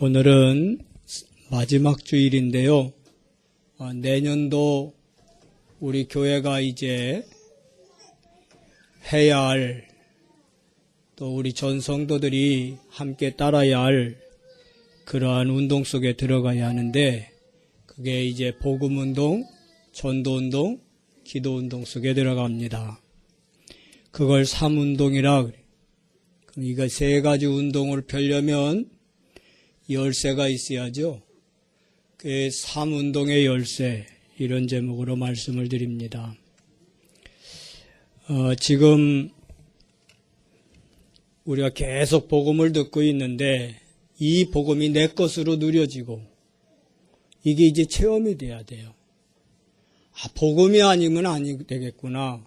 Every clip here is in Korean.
오늘은 마지막 주일인데요. 내년도 우리 교회가 이제 해야 할, 또 우리 전 성도들이 함께 따라야 할 그러한 운동 속에 들어가야 하는데, 그게 이제 복음운동, 전도운동, 기도운동 속에 들어갑니다. 그걸 3운동이라 그래요. 이거 세 가지 운동을 펴려면 열쇠가 있어야죠. 그 3운동의 열쇠, 이런 제목으로 말씀을 드립니다. 지금 우리가 계속 복음을 듣고 있는데 이 복음이 내 것으로 누려지고 이게 이제 체험이 돼야 돼요. 복음이 아니면 아니 되겠구나.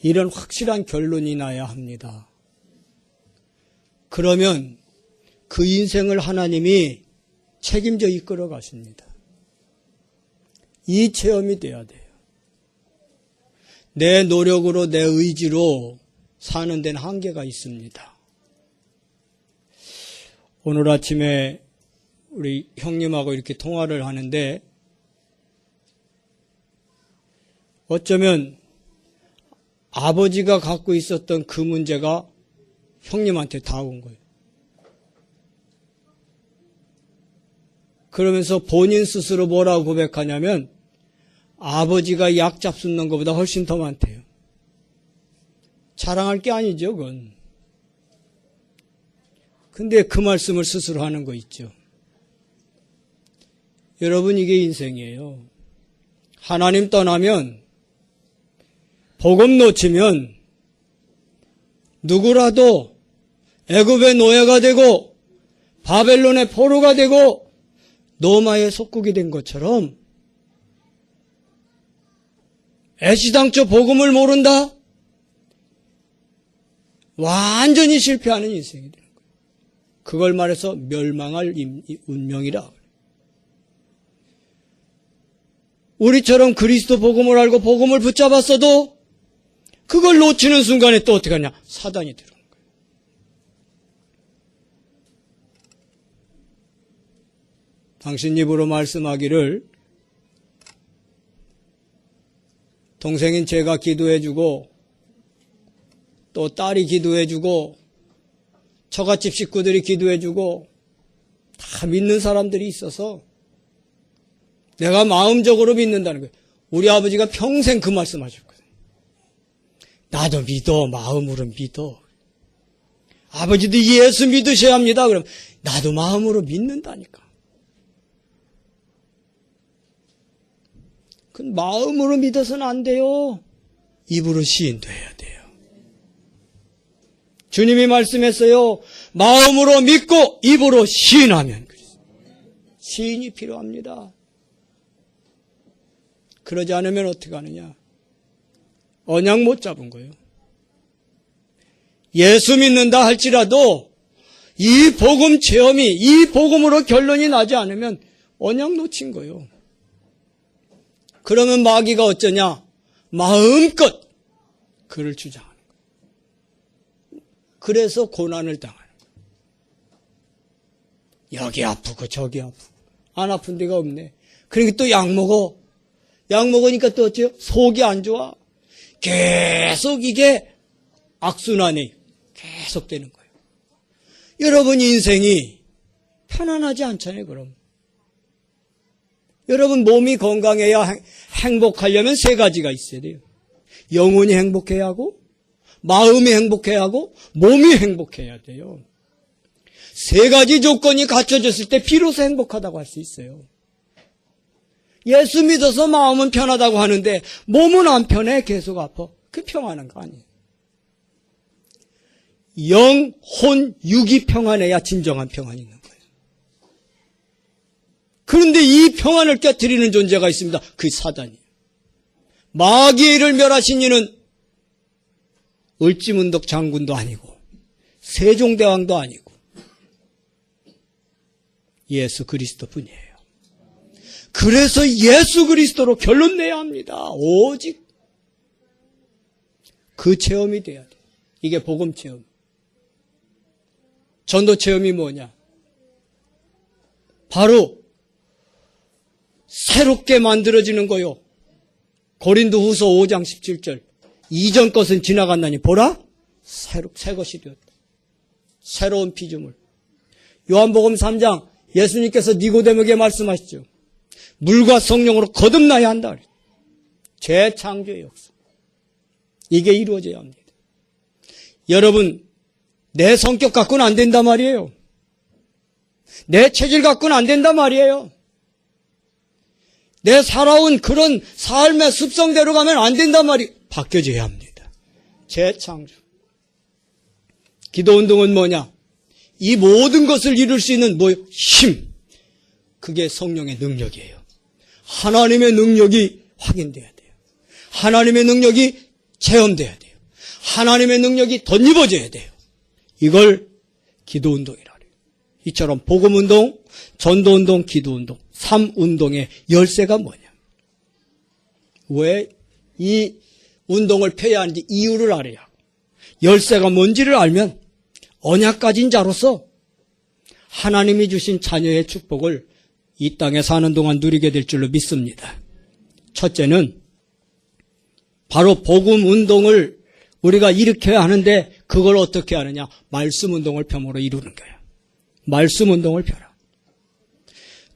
이런 확실한 결론이 나야 합니다. 그러면 그 인생을 하나님이 책임져 이끌어 가십니다. 이 체험이 돼야 돼요. 내 노력으로, 내 의지로 사는 데는 한계가 있습니다. 오늘 아침에 우리 형님하고 이렇게 통화를 하는데 어쩌면 아버지가 갖고 있었던 그 문제가 형님한테 다 온 거예요. 그러면서 본인 스스로 뭐라고 고백하냐면 아버지가 약 잡수는 것보다 훨씬 더 많대요. 자랑할 게 아니죠, 그건. 근데 그 말씀을 스스로 하는 거 있죠. 여러분, 이게 인생이에요. 하나님 떠나면, 복음 놓치면 누구라도 애굽의 노예가 되고 바벨론의 포로가 되고 노마의 속국이 된 것처럼 애시당초 복음을 모른다? 완전히 실패하는 인생이 되는 거예요. 그걸 말해서 멸망할 운명이라. 우리처럼 그리스도 복음을 알고 복음을 붙잡았어도 그걸 놓치는 순간에 또 어떻게 하냐? 사단이 들어오는 거예요. 당신 입으로 말씀하기를 동생인 제가 기도해주고 또 딸이 기도해주고 처갓집 식구들이 기도해주고 다 믿는 사람들이 있어서 내가 마음적으로 믿는다는 거예요. 우리 아버지가 평생 그 말씀하셨거든요. 나도 믿어, 마음으로 믿어. 아버지도 예수 믿으셔야 합니다. 그럼 나도 마음으로 믿는다니까. 그 마음으로 믿어서는 안 돼요. 입으로 시인도 해야 돼요. 주님이 말씀했어요. 마음으로 믿고 입으로 시인하면 시인이 필요합니다. 그러지 않으면 어떻게 하느냐? 언약 못 잡은 거예요. 예수 믿는다 할지라도 이 복음 체험이 이 복음으로 결론이 나지 않으면 언약 놓친 거예요. 그러면 마귀가 어쩌냐? 마음껏 그를 주장하는 거예요. 그래서 고난을 당하는 거예요. 여기 아프고 저기 아프고 안 아픈 데가 없네. 그러니까 또 약 먹어. 약 먹으니까 또 어째요? 속이 안 좋아. 계속 이게 악순환이 계속 되는 거예요. 여러분 인생이 편안하지 않잖아요, 그럼. 여러분 몸이 건강해야 행복하려면 세 가지가 있어야 돼요. 영혼이 행복해야 하고 마음이 행복해야 하고 몸이 행복해야 돼요. 세 가지 조건이 갖춰졌을 때 비로소 행복하다고 할 수 있어요. 예수 믿어서 마음은 편하다고 하는데 몸은 안 편해, 계속 아파. 그 평안한 거 아니에요. 영, 혼, 육이 평안해야 진정한 평안이 있는 거예요. 그런데 이 평안을 깨트리는 존재가 있습니다. 그게 사단이에요. 마귀를 멸하신 이는 을지문덕 장군도 아니고 세종대왕도 아니고 예수 그리스도뿐이에요. 그래서 예수 그리스도로 결론 내야 합니다. 오직 그 체험이 돼야 돼요. 이게 복음 체험. 전도 체험이 뭐냐? 바로 새롭게 만들어지는 거요. 고린도후서 5장 17절. 이전 것은 지나갔나니 보라 새 것이 되었다. 새로운 피조물. 요한복음 3장 예수님께서 니고데모에게 말씀하시죠. 물과 성령으로 거듭나야 한다. 재창조의 역사. 이게 이루어져야 합니다. 여러분, 내 성격 갖고는 안 된단 말이에요. 내 체질 갖고는 안 된단 말이에요. 내 살아온 그런 삶의 습성대로 가면 안 된단 말이에요. 바뀌어져야 합니다. 재창조. 기도운동은 뭐냐? 이 모든 것을 이룰 수 있는 힘. 그게 성령의 능력이에요. 하나님의 능력이 확인돼야 돼요. 하나님의 능력이 체험돼야 돼요. 하나님의 능력이 덧입어져야 돼요. 이걸 기도운동이라 그래요. 이처럼 복음운동, 전도운동, 기도운동, 3운동의 열쇠가 뭐냐? 왜 이 운동을 펴야 하는지 이유를 알아야 하고, 열쇠가 뭔지를 알면 언약 가진 자로서 하나님이 주신 자녀의 축복을 이 땅에 사는 동안 누리게 될 줄로 믿습니다. 첫째는 바로 복음 운동을 우리가 일으켜야 하는데 그걸 어떻게 하느냐? 말씀 운동을 펴므로 이루는 거예요. 말씀 운동을 펴라.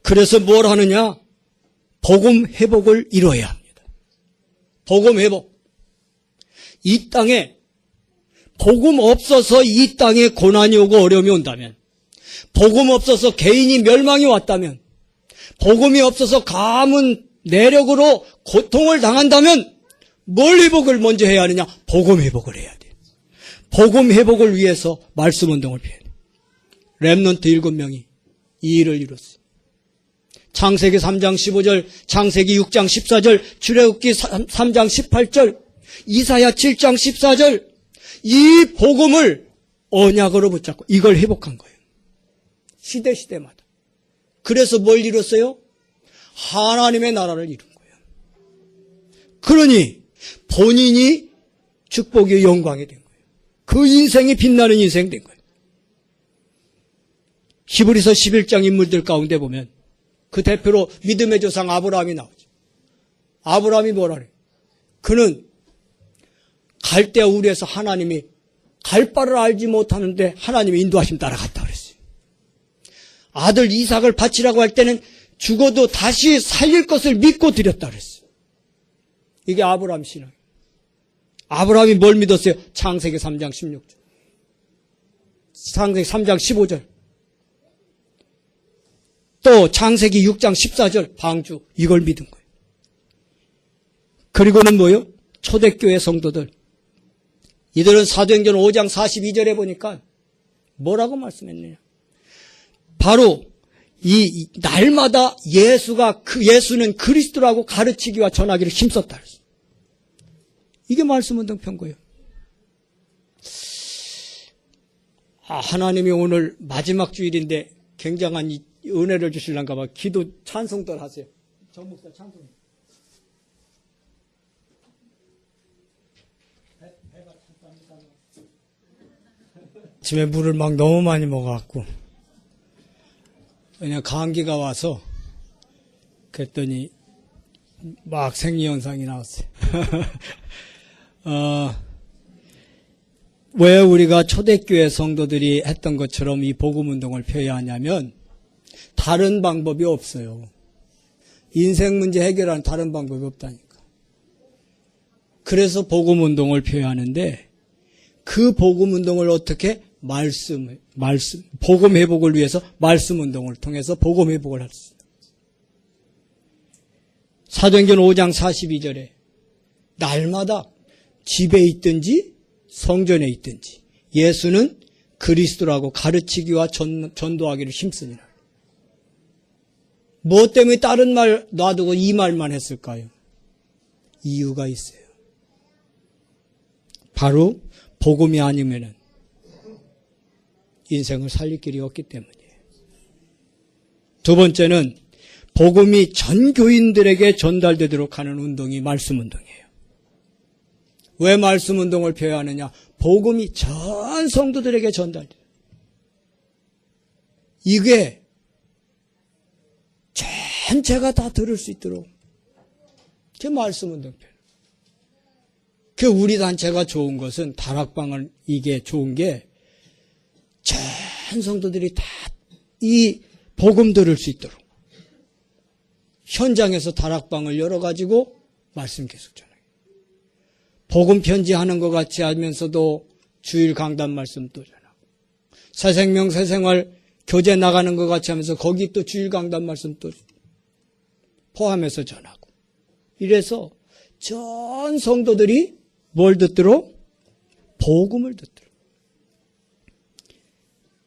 그래서 뭘 하느냐? 복음 회복을 이루어야 합니다. 복음 회복. 이 땅에 복음 없어서 이 땅에 고난이 오고 어려움이 온다면, 복음 없어서 개인이 멸망이 왔다면, 복음이 없어서 가문 내력으로 고통을 당한다면 뭘 회복을 먼저 해야 하느냐? 복음 회복을 해야 돼요. 복음 회복을 위해서 말씀 운동을 펴야 돼요. 렘넌트 7명이 이 일을 이뤘어요. 창세기 3장 15절, 창세기 6장 14절, 출애굽기 3장 18절, 이사야 7장 14절, 이 복음을 언약으로 붙잡고 이걸 회복한 거예요. 시대마다. 그래서 뭘 이뤘어요? 하나님의 나라를 이룬 거예요. 그러니 본인이 축복의 영광이 된 거예요. 그 인생이 빛나는 인생 된 거예요. 히브리서 11장 인물들 가운데 보면 그 대표로 믿음의 조상 아브라함이 나오죠. 아브라함이 뭐라 그래요? 그는 갈대아 우르에서 하나님이 갈 바를 알지 못하는데 하나님의 인도하심 따라갔다 그랬어요. 아들 이삭을 바치라고 할 때는 죽어도 다시 살릴 것을 믿고 드렸다 그랬어요. 이게 아브라함 신앙. 아브라함이 뭘 믿었어요? 창세기 3장 16절. 창세기 3장 15절. 또 창세기 6장 14절 방주. 이걸 믿은 거예요. 그리고는 뭐요? 초대교회 성도들. 이들은 사도행전 5장 42절에 보니까 뭐라고 말씀했느냐? 바로 이 날마다 예수는 그리스도라고 가르치기와 전하기를 힘썼다 그랬어요. 이게 말씀운동 편 거예요. 하나님이 오늘 마지막 주일인데 굉장한 이 은혜를 주실란가 봐. 기도 찬송들 하세요. 정 목사 찬송. 아침에 물을 막 너무 많이 먹어갖고 그냥 감기가 와서 그랬더니 막 생리현상이 나왔어요. 왜 우리가 초대교회 성도들이 했던 것처럼 이 복음운동을 펴야 하냐면 다른 방법이 없어요. 인생 문제 해결하는 다른 방법이 없다니까. 그래서 복음운동을 펴야 하는데 그 복음운동을 어떻게? 복음 회복을 위해서 말씀운동을 통해서 복음 회복을 할 수 있어요. 사도행전 5장 42절에 날마다 집에 있든지 성전에 있든지 예수는 그리스도라고 가르치기와 전도하기를 힘쓰니라. 무엇 때문에 다른 말 놔두고 이 말만 했을까요? 이유가 있어요. 바로 복음이 아니면은 인생을 살릴 길이 없기 때문이에요. 두 번째는 복음이 전 교인들에게 전달되도록 하는 운동이 말씀운동이에요. 왜 말씀운동을 펴야 하느냐? 복음이 전 성도들에게 전달돼요. 이게 전체가 다 들을 수 있도록 그 말씀 운동편. 그 우리 단체가 좋은 것은 다락방은 이게 좋은 게 전 성도들이 다 이 복음 들을 수 있도록 현장에서 다락방을 열어가지고 말씀 계속 전해요. 복음 편지하는 것 같이 하면서도 주일 강단 말씀 또 전하고 새생명 새생활 교제 나가는 것 같이 하면서 거기 또 주일 강단 말씀 또 포함해서 전하고 이래서 전 성도들이 뭘 듣도록? 복음을 듣도록.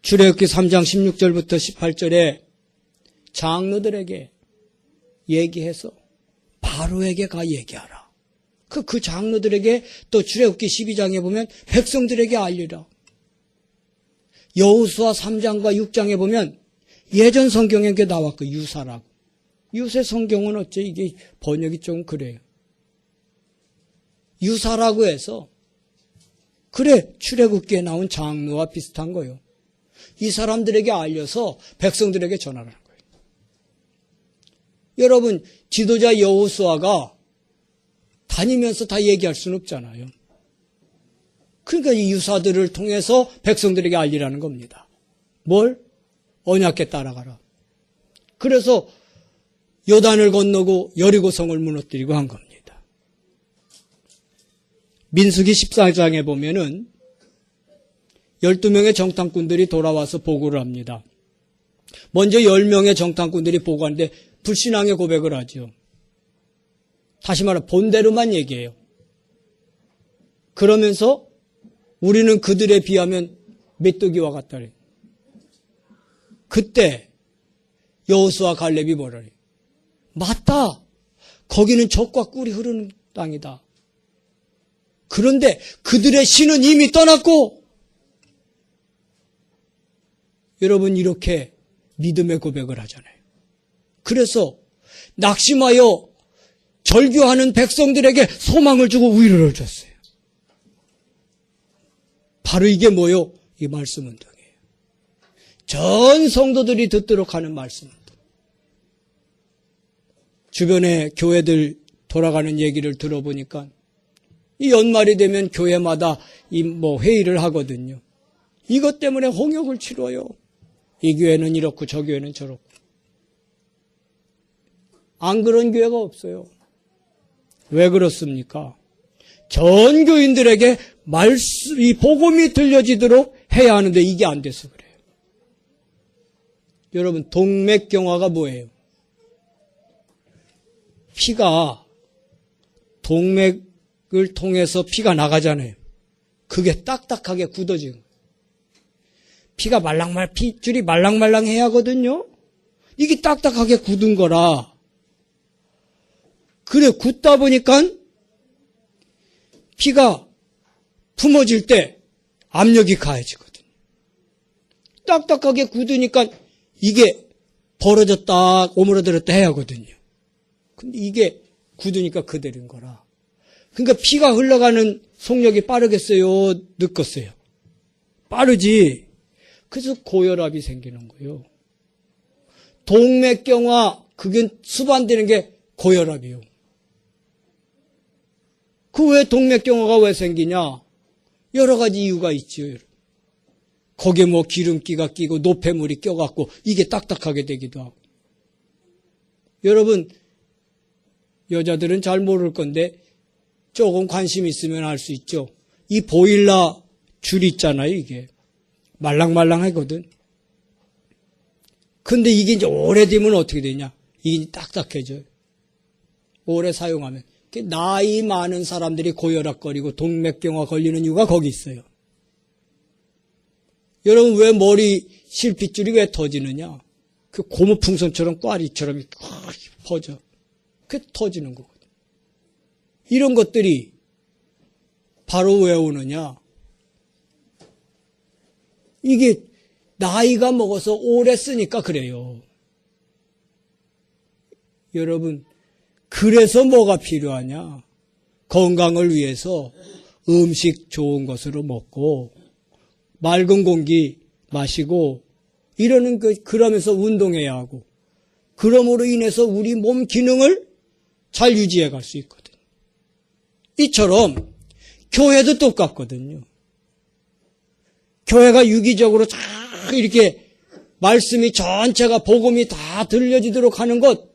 출애굽기 3장 16절부터 18절에 장로들에게 얘기해서 바로에게 가 얘기하라. 그 장로들에게 또 출애굽기 12장에 보면 백성들에게 알리라. 여호수아 3장과 6장에 보면 예전 성경에 나왔고 유사라고. 요새 성경은 어째 이게 번역이 좀 그래요. 유사라고 해서 그래 출애굽기에 나온 장로와 비슷한 거예요. 이 사람들에게 알려서 백성들에게 전하라는 거예요. 여러분 지도자 여호수아가 다니면서 다 얘기할 수는 없잖아요. 그러니까 이 유사들을 통해서 백성들에게 알리라는 겁니다. 뭘? 언약궤 따라가라. 그래서 요단을 건너고 여리고성을 무너뜨리고 한 겁니다. 민수기 14장에 보면은 12명의 정탐꾼들이 돌아와서 보고를 합니다. 먼저 10명의 정탐꾼들이 보고하는데 불신앙의 고백을 하죠. 다시 말해 본대로만 얘기해요. 그러면서 우리는 그들에 비하면 메뚜기와 같다래. 그때 여호수아 갈렙이 뭐라 그래요? 맞다. 거기는 젖과 꿀이 흐르는 땅이다. 그런데 그들의 신은 이미 떠났고 여러분 이렇게 믿음의 고백을 하잖아요. 그래서 낙심하여 절규하는 백성들에게 소망을 주고 위로를 줬어요. 바로 이게 뭐요? 이 말씀 운동이에요. 전 성도들이 듣도록 하는 말씀 운동. 주변에 교회들 돌아가는 얘기를 들어보니까 이 연말이 되면 교회마다 회의를 하거든요. 이것 때문에 홍역을 치러요. 이 교회는 이렇고 저 교회는 저렇고. 안 그런 교회가 없어요. 왜 그렇습니까? 전 교인들에게 이 복음이 들려지도록 해야 하는데 이게 안 돼서 그래요. 여러분 동맥경화가 뭐예요? 피가 동맥을 통해서 피가 나가잖아요. 그게 딱딱하게 굳어지는 거예요. 피가 핏줄이 말랑말랑해야 하거든요. 이게 딱딱하게 굳은 거라. 그래 굳다 보니까 피가 품어질 때 압력이 가해지거든요. 딱딱하게 굳으니까 이게 벌어졌다 오므라들었다 해야 하거든요. 근데 이게 굳으니까 그대로인 거라. 그러니까 피가 흘러가는 속력이 빠르겠어요? 늦겠어요? 빠르지. 그래서 고혈압이 생기는 거예요. 동맥경화, 그게 수반되는 게 고혈압이에요. 그 왜 동맥경화가 왜 생기냐? 여러 가지 이유가 있지요. 거기에 기름기가 끼고 노폐물이 껴갖고 이게 딱딱하게 되기도 하고. 여러분, 여자들은 잘 모를 건데 조금 관심 있으면 알 수 있죠. 이 보일러 줄 있잖아요, 이게. 말랑말랑하거든. 근데 이게 이제 오래되면 어떻게 되냐? 이게 딱딱해져요. 오래 사용하면. 나이 많은 사람들이 고혈압거리고 동맥경화 걸리는 이유가 거기 있어요. 여러분 왜 머리 실핏줄이 왜 터지느냐? 그 고무풍선처럼 꽈리처럼 퍼져. 그게 터지는 거거든. 이런 것들이 바로 왜 오느냐? 이게 나이가 먹어서 오래 쓰니까 그래요. 여러분, 그래서 뭐가 필요하냐? 건강을 위해서 음식 좋은 것으로 먹고 맑은 공기 마시고 그러면서 운동해야 하고 그러므로 인해서 우리 몸 기능을 잘 유지해 갈 수 있거든. 이처럼 교회도 똑같거든요. 교회가 유기적으로 쫙 이렇게 말씀이 전체가 복음이 다 들려지도록 하는 것,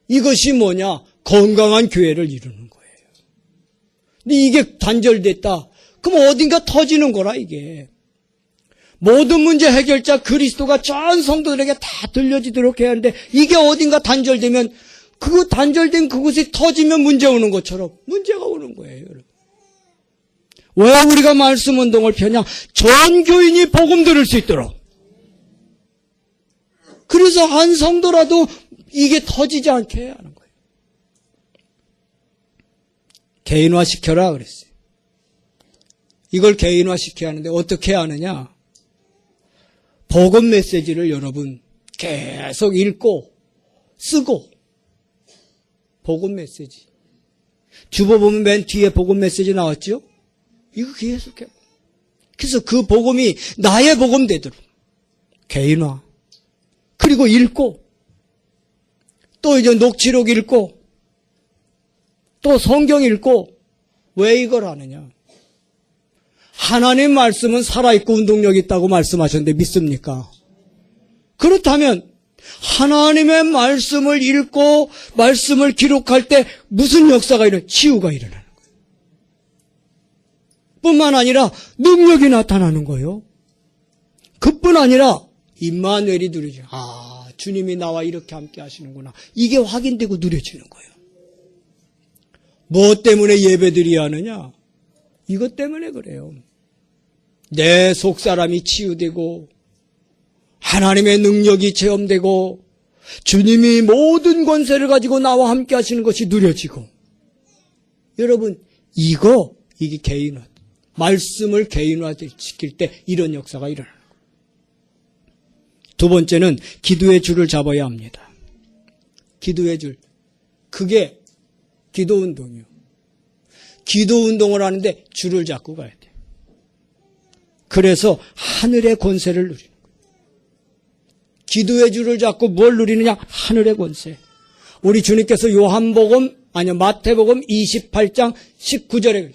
이것이 뭐냐? 건강한 교회를 이루는 거예요. 근데 이게 단절됐다. 그럼 어딘가 터지는 거라 이게. 모든 문제 해결자 그리스도가 전 성도들에게 다 들려지도록 해야 하는데 이게 어딘가 단절되면 그 단절된 그곳이 터지면 문제 오는 것처럼 문제가 오는 거예요. 여러분. 왜 우리가 말씀 운동을 펴냐? 전 교인이 복음 들을 수 있도록. 그래서 한 성도라도 이게 터지지 않게 해야 하는 거예요. 개인화시켜라 그랬어요. 이걸 개인화시켜야 하는데 어떻게 해야 하느냐? 복음 메시지를 여러분 계속 읽고 쓰고 복음 메시지. 주보 보면 맨 뒤에 복음 메시지 나왔죠? 이거 계속 해. 그래서 그 복음이 나의 복음 되도록 개인화. 그리고 읽고 또 이제 녹취록 읽고 또 성경 읽고. 왜 이걸 하느냐? 하나님 말씀은 살아있고 운동력 있다고 말씀하셨는데 믿습니까? 그렇다면 하나님의 말씀을 읽고 말씀을 기록할 때 무슨 역사가 일어나요? 치유가 일어나는 거예요. 뿐만 아니라 능력이 나타나는 거예요. 그뿐 아니라 임마누엘이 누려져요. 아, 주님이 나와 이렇게 함께 하시는구나. 이게 확인되고 누려지는 거예요. 무엇 때문에 예배드려야 하느냐? 이것 때문에 그래요. 내 속사람이 치유되고 하나님의 능력이 체험되고 주님이 모든 권세를 가지고 나와 함께 하시는 것이 누려지고. 여러분, 이게 개인화. 말씀을 개인화시킬 때 이런 역사가 일어나는 거예요. 두 번째는 기도의 줄을 잡아야 합니다. 기도의 줄. 그게 기도 운동이요. 기도 운동을 하는데 줄을 잡고 가야 돼요. 그래서 하늘의 권세를 누리는 거예요. 기도의 줄을 잡고 뭘 누리느냐? 하늘의 권세. 우리 주님께서 마태복음 28장 19절에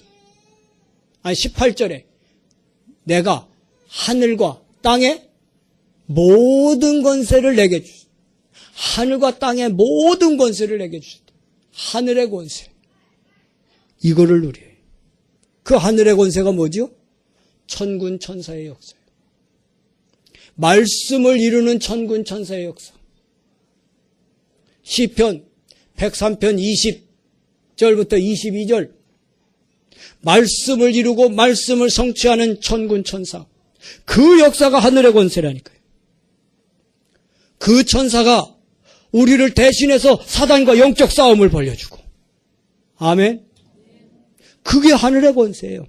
18절에 내가 하늘과 땅에 모든 권세를 내게 주셨다. 하늘과 땅의 모든 권세를 내게 주셨다. 하늘의 권세. 이거를 누려요. 그 하늘의 권세가 뭐죠? 천군 천사의 역사예요. 말씀을 이루는 천군 천사의 역사. 시편 103편 20절부터 22절. 말씀을 이루고 말씀을 성취하는 천군 천사. 그 역사가 하늘의 권세라니까요. 그 천사가 우리를 대신해서 사단과 영적 싸움을 벌여주고. 아멘. 그게 하늘의 권세예요.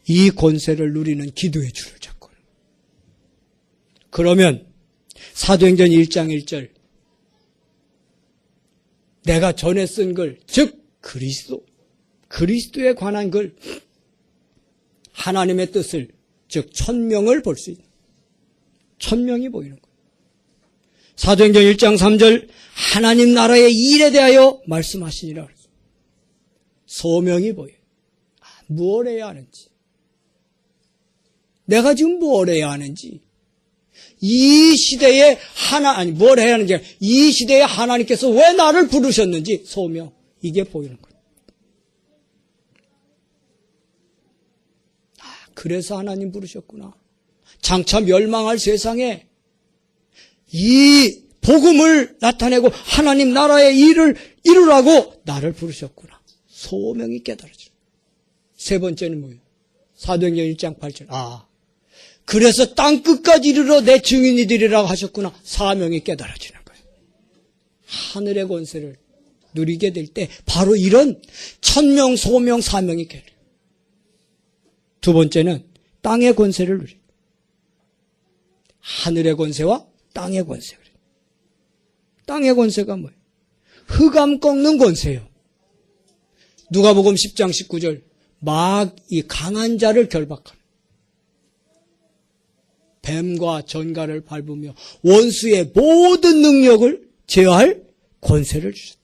이 권세를 누리는 기도의 줄을 잡고. 그러면 사도행전 1장 1절 내가 전에 쓴 글, 즉 그리스도에 관한 글, 하나님의 뜻을, 즉 천명을 볼 수 있는, 천명이 보이는 거예요. 사도행전 1장 3절 하나님 나라의 일에 대하여 말씀하시니라. 소명이 보여요. 무엇을 해야 하는지. 내가 지금 뭘 해야 하는지. 이 시대에 뭘 해야 하는지. 이 시대에 하나님께서 왜 나를 부르셨는지 소명. 이게 보이는 거예요. 그래서 하나님 부르셨구나. 장차 멸망할 세상에 이 복음을 나타내고 하나님 나라의 일을 이루라고 나를 부르셨구나. 소명이 깨달아져. 세 번째는 뭐예요? 사도행전 1장 8절. 그래서 땅끝까지 이르러 내 증인이 되리라고 하셨구나. 사명이 깨달아지는 거예요. 하늘의 권세를 누리게 될 때 바로 이런 천명, 소명, 사명이 깨달아요. 두 번째는 땅의 권세를 누리고. 하늘의 권세와 땅의 권세. 땅의 권세가 뭐예요? 흑암 꺾는 권세예요. 누가복음 10장 19절 막 이 강한 자를 결박하는 뱀과 전갈을 밟으며 원수의 모든 능력을 제어할 권세를 주셨다.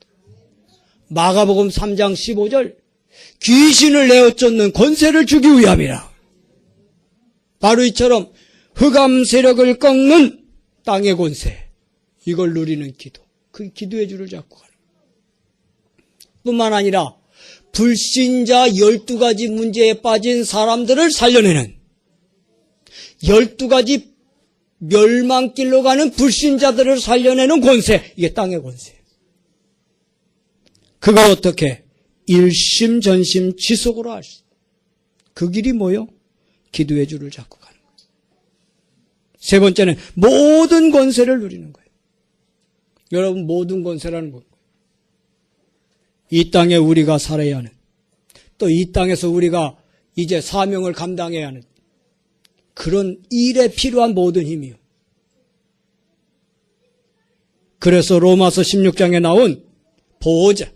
마가복음 3장 15절 귀신을 내어 쫓는 권세를 주기 위함이라. 바로 이처럼 흑암 세력을 꺾는 땅의 권세, 이걸 누리는 기도, 그 기도의 줄을 잡고 가는 뿐만 아니라 불신자 12가지 문제에 빠진 사람들을 살려내는 12가지 멸망길로 가는 불신자들을 살려내는 권세, 이게 땅의 권세. 그걸 어떻게 일심전심 지속으로 할 수 있어요. 그 길이 뭐요? 기도의 줄을 잡고 가는 거예요. 세 번째는 모든 권세를 누리는 거예요. 여러분, 모든 권세라는 건 이 땅에 우리가 살아야 하는, 또 이 땅에서 우리가 이제 사명을 감당해야 하는 그런 일에 필요한 모든 힘이요. 그래서 로마서 16장에 나온 보호자,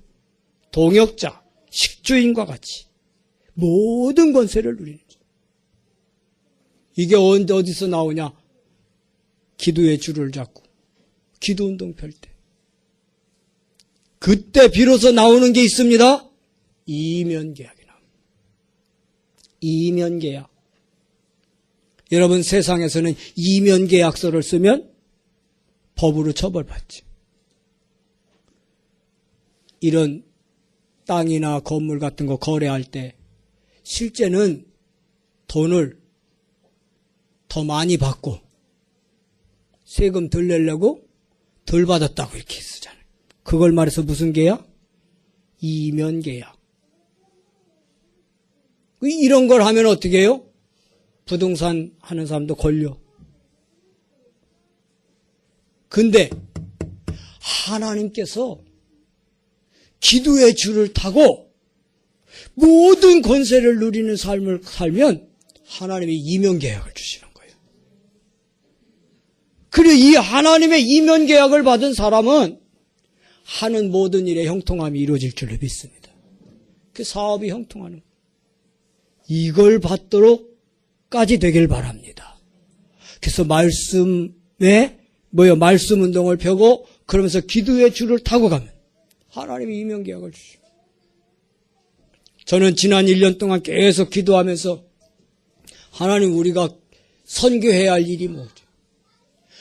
동역자, 식주인과 같이 모든 권세를 누리는 거죠. 이게 어디서 나오냐? 기도의 줄을 잡고 기도운동 펼 때. 그때 비로소 나오는 게 있습니다. 이면계약이 나옵니다. 이면계약. 여러분, 세상에서는 이면계약서를 쓰면 법으로 처벌받지. 이런 땅이나 건물 같은 거 거래할 때 실제는 돈을 더 많이 받고 세금 덜 내려고 덜 받았다고 이렇게 쓰잖아요. 그걸 말해서 무슨 계약? 이면계약. 이런 걸 하면 어떻게 해요? 부동산 하는 사람도 걸려. 근데 하나님께서 기도의 줄을 타고 모든 권세를 누리는 삶을 살면 하나님이 이면계약을 주시는 거예요. 그리고 이 하나님의 이면계약을 받은 사람은 하는 모든 일에 형통함이 이루어질 줄로 믿습니다. 그 사업이 형통하는 거예요. 이걸 받도록까지 되길 바랍니다. 그래서 말씀 운동을 펴고 그러면서 기도의 줄을 타고 가면 하나님이 이면계약을 주십니다. 저는 지난 1년 동안 계속 기도하면서 하나님, 우리가 선교해야 할 일이 뭐죠?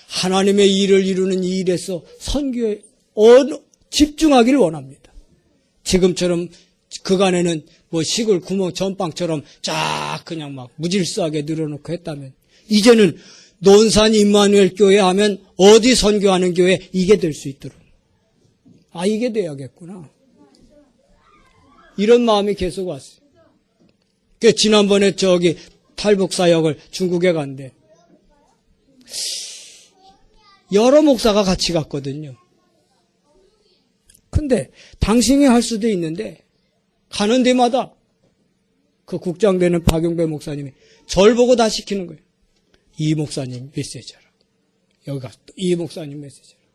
하나님의 일을 이루는 이 일에서 선교에 집중하기를 원합니다. 지금처럼 그간에는 뭐 시골 구멍 전방처럼 쫙 그냥 막 무질서하게 늘어놓고 했다면 이제는 논산 임마누엘 교회 하면 어디 선교하는 교회 이게 될 수 있도록. 아, 이게 돼야겠구나. 이런 마음이 계속 왔어요. 지난번에 탈북사역을 중국에 갔는데 여러 목사가 같이 갔거든요. 근데 당신이 할 수도 있는데 가는 데마다 그 국장되는 박용배 목사님이 절 보고 다 시키는 거예요. 이 목사님 메시지하라. 여기 가서 또 이 목사님 메시지하라.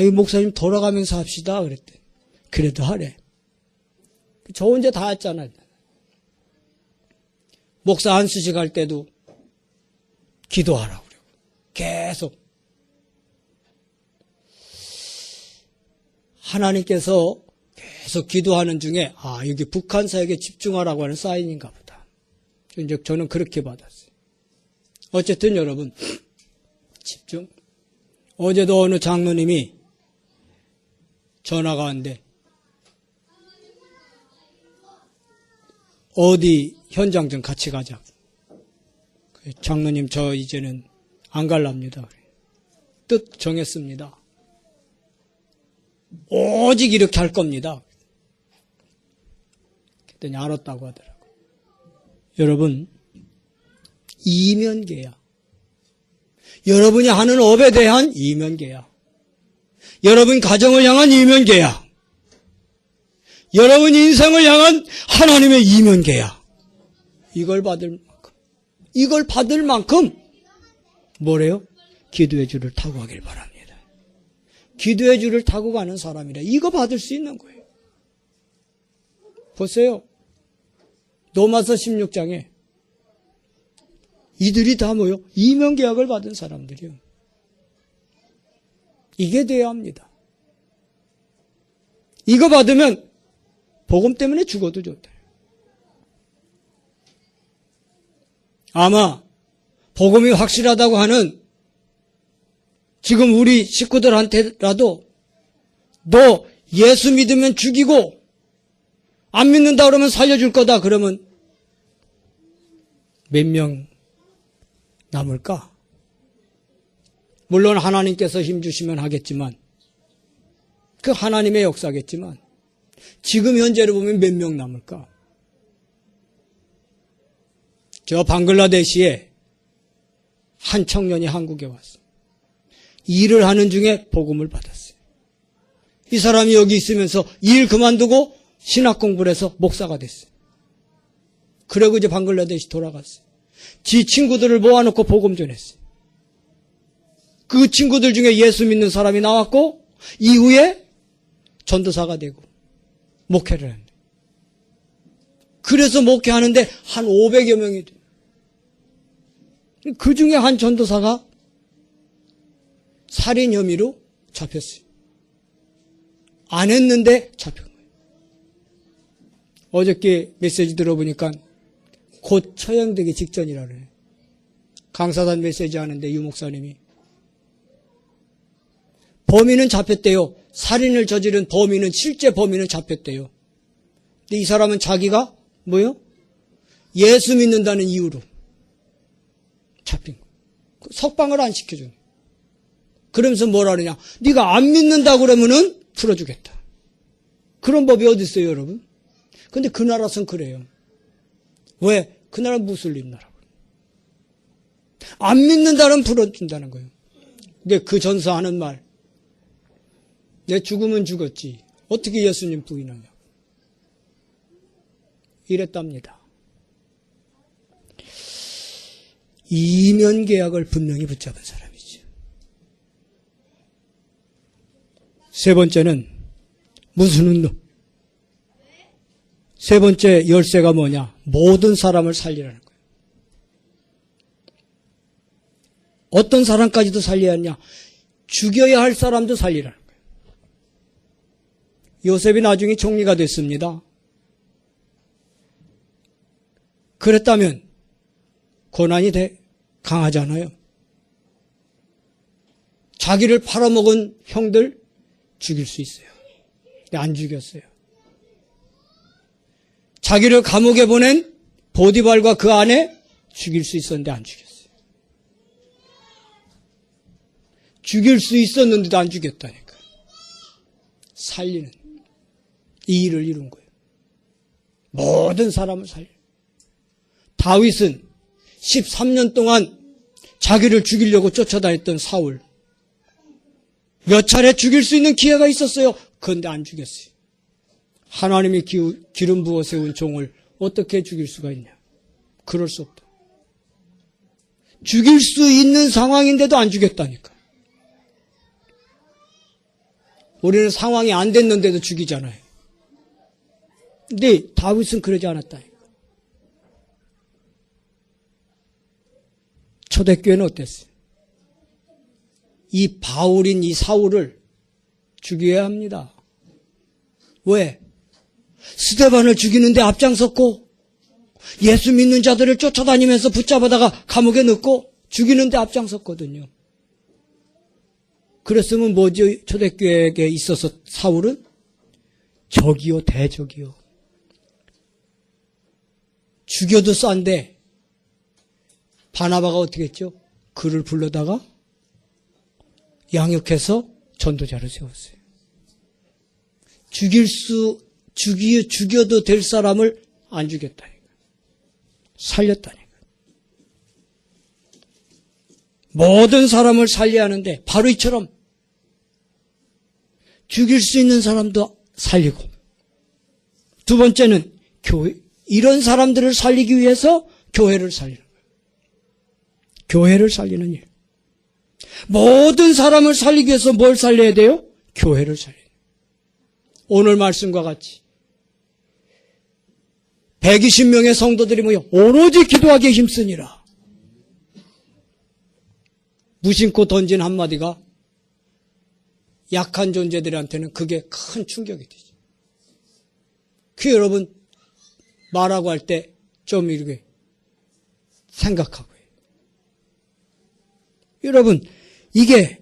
이 목사님 돌아가면서 합시다 그랬대. 그래도 하래. 저 혼자 다 했잖아요. 목사 안수식 할 때도 기도하라고 그래요. 계속. 하나님께서 계속 기도하는 중에 여기 북한 사역에 집중하라고 하는 사인인가 보다. 이제 저는 그렇게 받았어요. 어쨌든 여러분, 집중. 어제도 어느 장로님이 전화가 왔는데 어디 현장 좀 같이 가자. 장로님, 저 이제는 안 갈랍니다. 뜻 정했습니다. 오직 이렇게 할 겁니다. 그랬더니 알았다고 하더라고요. 여러분, 이면계약. 여러분이 하는 업에 대한 이면계약. 여러분 가정을 향한 이면계약. 여러분 인생을 향한 하나님의 이면계약. 이걸 받을 만큼 뭐래요? 기도의 줄을 타고 가길 바랍니다. 기도의 줄을 타고 가는 사람이라 이거 받을 수 있는 거예요. 보세요. 로마서 16장에 이들이 다 뭐요? 이면계약을 받은 사람들이요. 이게 돼야 합니다. 이거 받으면 복음 때문에 죽어도 좋다. 아마 복음이 확실하다고 하는 지금 우리 식구들한테라도 너 예수 믿으면 죽이고 안 믿는다 그러면 살려줄 거다 그러면 몇 명 남을까? 물론 하나님께서 힘주시면 하겠지만 그 하나님의 역사겠지만 지금 현재로 보면 몇 명 남을까? 저 방글라데시에 한 청년이 한국에 왔어요. 일을 하는 중에 복음을 받았어요. 이 사람이 여기 있으면서 일 그만두고 신학 공부를 해서 목사가 됐어요. 그리고 이제 방글라데시 돌아갔어요. 지 친구들을 모아놓고 복음 전했어요. 그 친구들 중에 예수 믿는 사람이 나왔고 이후에 전도사가 되고 목회를 했는데 그래서 목회하는데 한 500여 명이 돼요. 그 중에 한 전도사가 살인 혐의로 잡혔어요. 안 했는데 잡힌 거예요. 어저께 메시지 들어보니까 곧 처형되기 직전이라 그래요. 강사단 메시지 하는데 유 목사님이 범인은 잡혔대요. 살인을 저지른 범인은 실제 범인은 잡혔대요. 근데 이 사람은 자기가 뭐요? 예수 믿는다는 이유로 잡힌 거예요. 석방을 안 시켜줘요. 그러면서 뭐라 그러냐? 네가 안 믿는다 그러면은 풀어주겠다. 그런 법이 어디 있어요, 여러분? 근데 그 나라선 그래요. 왜? 그 나라 무슬림 나라고. 안 믿는다는 풀어준다는 거예요. 근데 그 전사하는 말, 내 죽으면 죽었지. 어떻게 예수님 부인하냐. 이랬답니다. 이면계약을 분명히 붙잡은 사람이죠. 세 번째는 무슨 운동? 세 번째 열쇠가 뭐냐? 모든 사람을 살리라는 거예요. 어떤 사람까지도 살려야 하냐? 죽여야 할 사람도 살리라는 거예요. 요셉이 나중에 총리가 됐습니다. 그랬다면 고난이 강하잖아요. 자기를 팔아먹은 형들 죽일 수 있어요. 근데 안 죽였어요. 자기를 감옥에 보낸 보디발과 그 아내 죽일 수 있었는데 안 죽였어요. 죽일 수 있었는데도 안 죽였다니까. 살리는 이 일을 이룬 거예요. 모든 사람을 살려. 다윗은 13년 동안 자기를 죽이려고 쫓아다녔던 사울. 몇 차례 죽일 수 있는 기회가 있었어요. 그런데 안 죽였어요. 하나님이 기름 부어 세운 종을 어떻게 죽일 수가 있냐. 그럴 수 없다. 죽일 수 있는 상황인데도 안 죽였다니까. 우리는 상황이 안 됐는데도 죽이잖아요. 근데 다윗은 그러지 않았다니까. 초대교회는 어땠어요? 이 바울인 이 사울을 죽여야 합니다. 왜? 스데반을 죽이는데 앞장섰고 예수 믿는 자들을 쫓아다니면서 붙잡아다가 감옥에 넣고 죽이는데 앞장섰거든요. 그랬으면 뭐죠? 초대교회에 있어서 사울은 적이요 대적이요. 죽여도 싼데 바나바가 어떻게 했죠? 그를 불러다가 양육해서 전도자를 세웠어요. 죽여도 될 사람을 안 죽였다니까. 살렸다니까. 모든 사람을 살려야 하는데 바로 이처럼 죽일 수 있는 사람도 살리고, 두 번째는 교회, 이런 사람들을 살리기 위해서 교회를 살리는 거예요. 교회를 살리는 일. 모든 사람을 살리기 위해서 뭘 살려야 돼요? 교회를 살려야 돼요. 오늘 말씀과 같이 120명의 성도들이 모여 오로지 기도하기에 힘쓰니라. 무심코 던진 한마디가 약한 존재들한테는 그게 큰 충격이 되죠. 그 여러분 말하고 할 때 좀 이렇게 생각하고 해요. 여러분 이게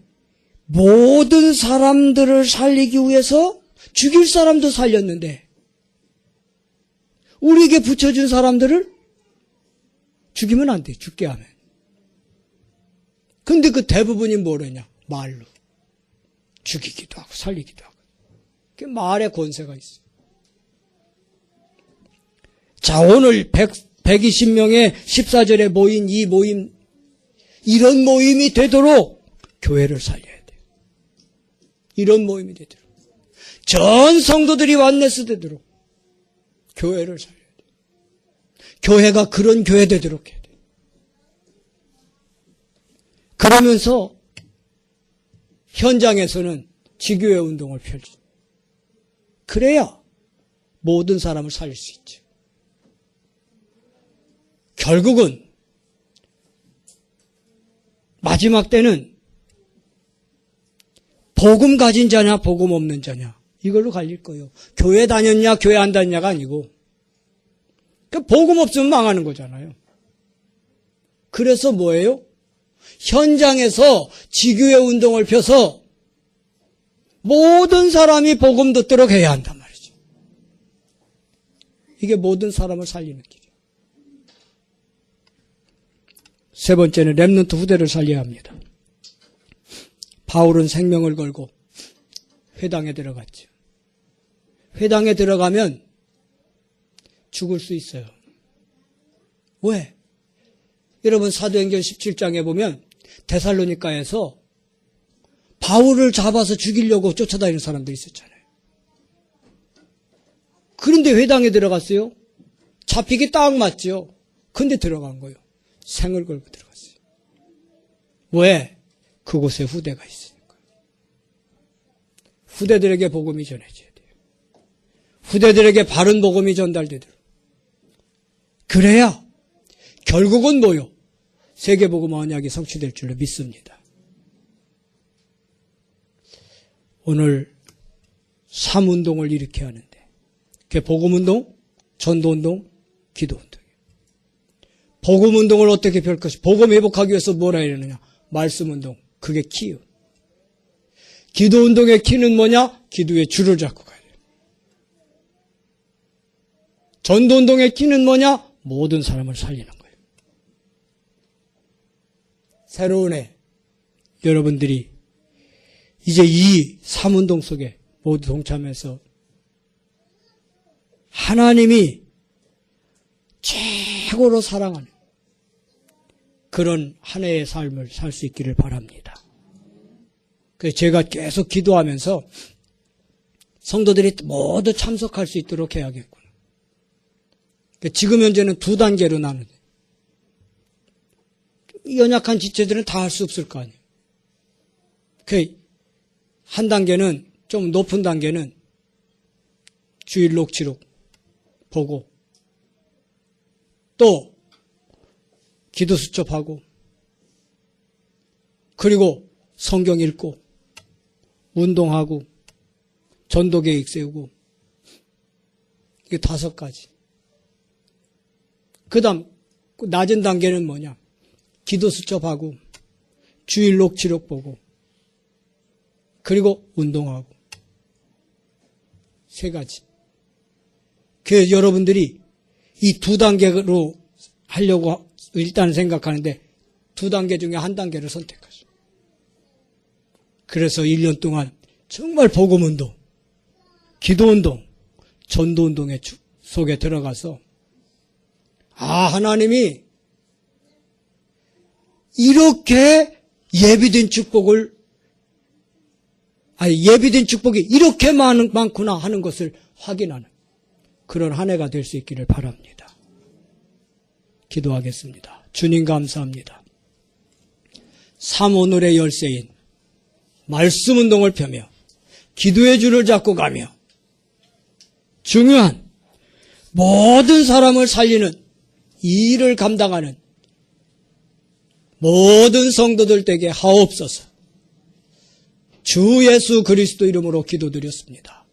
모든 사람들을 살리기 위해서 죽일 사람도 살렸는데 우리에게 붙여준 사람들을 죽이면 안 돼. 죽게 하면. 근데 그 대부분이 뭐라냐? 말로. 죽이기도 하고 살리기도 하고. 그 말의 권세가 있어요. 자, 오늘 120명의 14절에 모인 이 모임, 이런 모임이 되도록 교회를 살려야 돼요. 이런 모임이 되도록. 전 성도들이 완네스 되도록 교회를 살려야 돼요. 교회가 그런 교회 되도록 해야 돼요. 그러면서 현장에서는 지교회 운동을 펼치. 그래야 모든 사람을 살릴 수 있죠. 결국은 마지막 때는 복음 가진 자냐 복음 없는 자냐 이걸로 갈릴 거예요. 교회 다녔냐 교회 안 다녔냐가 아니고 복음 없으면 망하는 거잖아요. 그래서 뭐예요? 현장에서 지교회 운동을 펴서 모든 사람이 복음 듣도록 해야 한단 말이죠. 이게 모든 사람을 살리는 길이에요. 세 번째는 렘넌트 후대를 살려야 합니다. 바울은 생명을 걸고 회당에 들어갔죠. 회당에 들어가면 죽을 수 있어요. 왜? 여러분 사도행전 17장에 보면 데살로니가에서 바울을 잡아서 죽이려고 쫓아다니는 사람들이 있었잖아요. 그런데 회당에 들어갔어요. 잡히기 딱 맞죠. 근데 들어간 거예요. 생을 걸고 들어갔어요. 왜? 그곳에 후대가 있으니까. 후대들에게 복음이 전해져야 돼요. 후대들에게 바른 복음이 전달되도록. 그래야 결국은 뭐요? 세계복음 언약이 성취될 줄로 믿습니다. 오늘 3운동을 일으켜야 하는데 그게 복음운동, 전도운동, 기도운동이에요. 복음운동을 어떻게 펼 것이 복음 회복하기 위해서 뭐라 해야 되느냐? 말씀운동. 그게 키요. 기도운동의 키는 뭐냐? 기도의 줄을 잡고 가야 돼요. 전도운동의 키는 뭐냐? 모든 사람을 살리는 거예요. 새로운 해 여러분들이 이제 이 3운동 속에 모두 동참해서 하나님이 최고로 사랑하는 그런 한 해의 삶을 살 수 있기를 바랍니다. 그래서 제가 계속 기도하면서 성도들이 모두 참석할 수 있도록 해야겠구나. 지금 현재는 2단계로 나누는데 연약한 지체들은 다 할 수 없을 거 아니에요. 한 단계는 좀 높은 단계는 주일 녹취록 보고 또 기도 수첩하고 그리고 성경 읽고 운동하고 전도계획 세우고 이게 5가지. 그 다음 낮은 단계는 뭐냐? 기도 수첩하고 주일 녹취록 보고 그리고 운동하고 3가지. 그래서 여러분들이 이 2단계로 하려고 일단 생각하는데 2단계 중에 한 단계를 선택하죠. 그래서 1년 동안 정말 복음운동, 기도운동, 전도운동의 속에 들어가서 하나님이 이렇게 예비된 축복이 이렇게 많구나 하는 것을 확인하는 그런 한 해가 될 수 있기를 바랍니다. 기도하겠습니다. 주님 감사합니다. 3오늘의 열쇠인 말씀 운동을 펴며 기도의 줄을 잡고 가며 중요한 모든 사람을 살리는 이 일을 감당하는 모든 성도들 되게 하옵소서. 주 예수 그리스도 이름으로 기도드렸습니다.